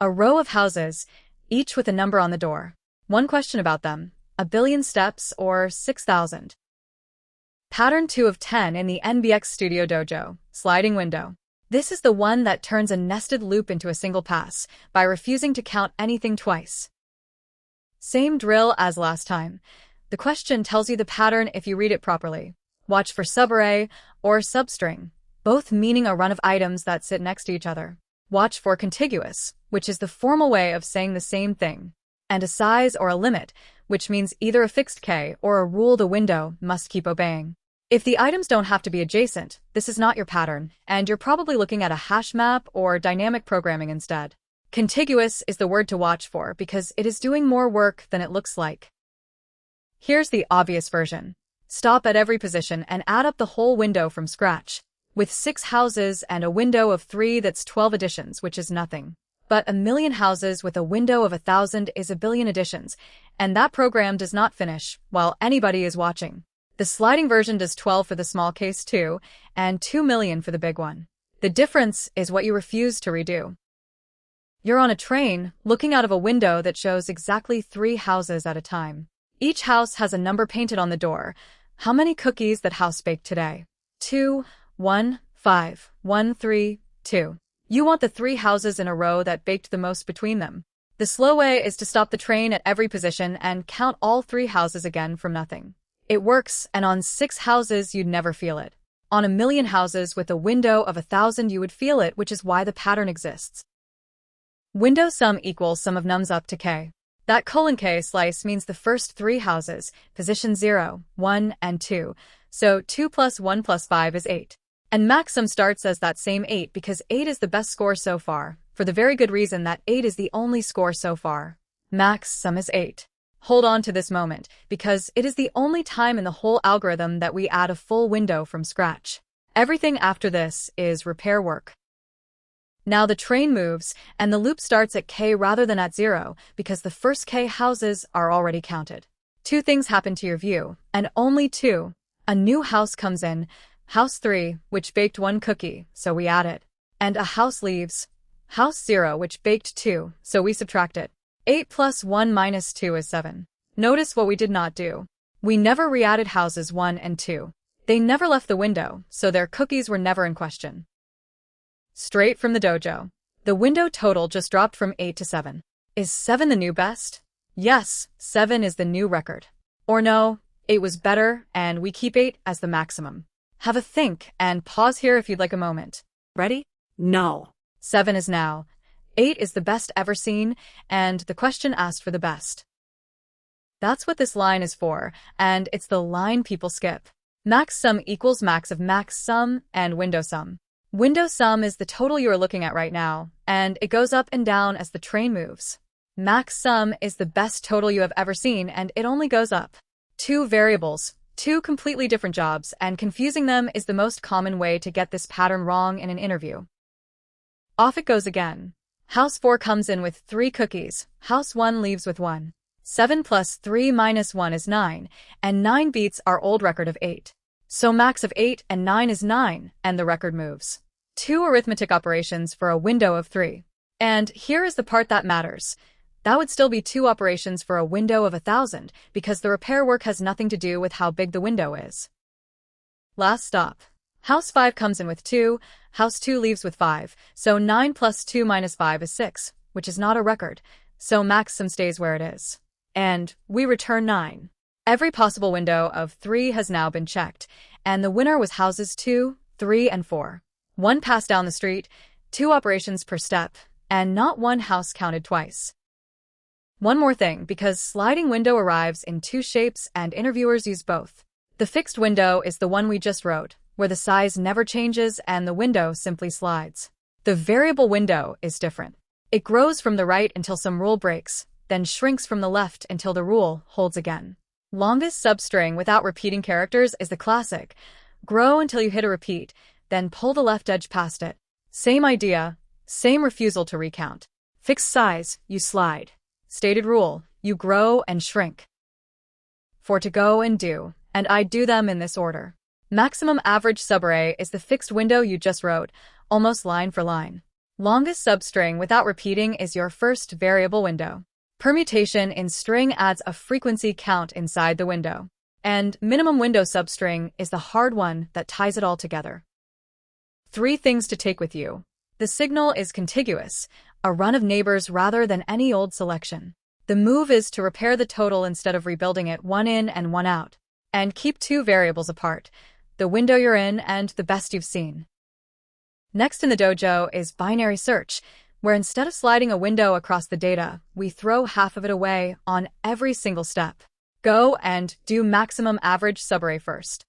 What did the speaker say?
A row of houses, each with a number on the door. One question about them: a billion steps or 6,000? Pattern 2 of 10 in the NBX STUDIO dojo, sliding window. This is the one that turns a nested loop into a single pass by refusing to count anything twice. Same drill as last time. The question tells you the pattern if you read it properly. Watch for subarray or substring, both meaning a run of items that sit next to each other. Watch for contiguous, which is the formal way of saying the same thing, and a size or a limit, which means either a fixed K or a rule the window must keep obeying. If the items don't have to be adjacent, this is not your pattern, and you're probably looking at a hash map or dynamic programming instead. Contiguous is the word to watch for because it is doing more work than it looks like. Here's the obvious version. Stop at every position and add up the whole window from scratch. With 6 houses and a window of 3, that's 12 additions, which is nothing. But a million houses with a window of 1,000 is a billion additions, and that program does not finish while anybody is watching. The sliding version does 12 for the small case too, and 2 million for the big one. The difference is what you refuse to redo. You're on a train, looking out of a window that shows exactly 3 houses at a time. Each house has a number painted on the door. How many cookies that house baked today? 2, 1, 5, 1, 3, 2. You want the 3 houses in a row that baked the most between them. The slow way is to stop the train at every position and count all 3 houses again from nothing. It works, and on 6 houses you'd never feel it. On a million houses with a window of 1,000 you would feel it, which is why the pattern exists. Window sum equals sum of nums up to k. That :k slice means the first 3 houses, position 0, 1, and 2, so 2 plus 1 plus 5 is 8. And max sum starts as that same 8 because 8 is the best score so far, for the very good reason that 8 is the only score so far. Max sum is 8. Hold on to this moment, because it is the only time in the whole algorithm that we add a full window from scratch. Everything after this is repair work. Now the train moves, and the loop starts at k rather than at 0, because the first k houses are already counted. 2 things happen to your view, and only 2. A new house comes in, house 3, which baked 1 cookie, so we add it. And a house leaves, house 0, which baked 2, so we subtract it. 8 plus 1 minus 2 is 7. Notice what we did not do. We never re-added houses 1 and 2. They never left the window, so their cookies were never in question. Straight from the dojo. The window total just dropped from 8 to 7. Is 7 the new best? Yes, 7 is the new record. Or no, 8 was better, and we keep 8 as the maximum. Have a think, and pause here if you'd like a moment. Ready? No. 7 is now. 8 is the best ever seen, and the question asked for the best. That's what this line is for, and it's the line people skip. Max sum equals max of max sum and window sum. Window sum is the total you are looking at right now, and it goes up and down as the train moves. Max sum is the best total you have ever seen, and it only goes up. 2 variables, 2 completely different jobs, and confusing them is the most common way to get this pattern wrong in an interview. Off it goes again. House 4 comes in with 3 cookies, house 1 leaves with 1. 7 plus 3 minus 1 is 9, and 9 beats our old record of 8. So max of 8 and 9 is 9, and the record moves. 2 arithmetic operations for a window of 3. And here is the part that matters. That would still be 2 operations for a window of 1,000, because the repair work has nothing to do with how big the window is. Last stop. House 5 comes in with 2, house 2 leaves with 5, so 9 plus 2 minus 5 is 6, which is not a record, so max sum stays where it is. And we return 9. Every possible window of 3 has now been checked, and the winner was houses 2, 3, and 4. 1 pass down the street, 2 operations per step, and not 1 house counted twice. One more thing, because sliding window arrives in 2 shapes and interviewers use both. The fixed window is the one we just wrote, where the size never changes and the window simply slides. The variable window is different. It grows from the right until some rule breaks, then shrinks from the left until the rule holds again. Longest substring without repeating characters is the classic. Grow until you hit a repeat, then pull the left edge past it. Same idea, same refusal to recount. Fixed size, you slide. Stated rule, you grow and shrink. For to go and do, and I do them in this order. Maximum average subarray is the fixed window you just wrote, almost line for line. Longest substring without repeating is your first variable window. Permutation in string adds a frequency count inside the window. And minimum window substring is the hard one that ties it all together. 3 things to take with you. The signal is contiguous, a run of neighbors rather than any old selection. The move is to repair the total instead of rebuilding it one in and one out. And keep 2 variables apart, the window you're in and the best you've seen. Next in the dojo is binary search, where instead of sliding a window across the data, we throw half of it away on every single step. Go and do maximum average subarray first.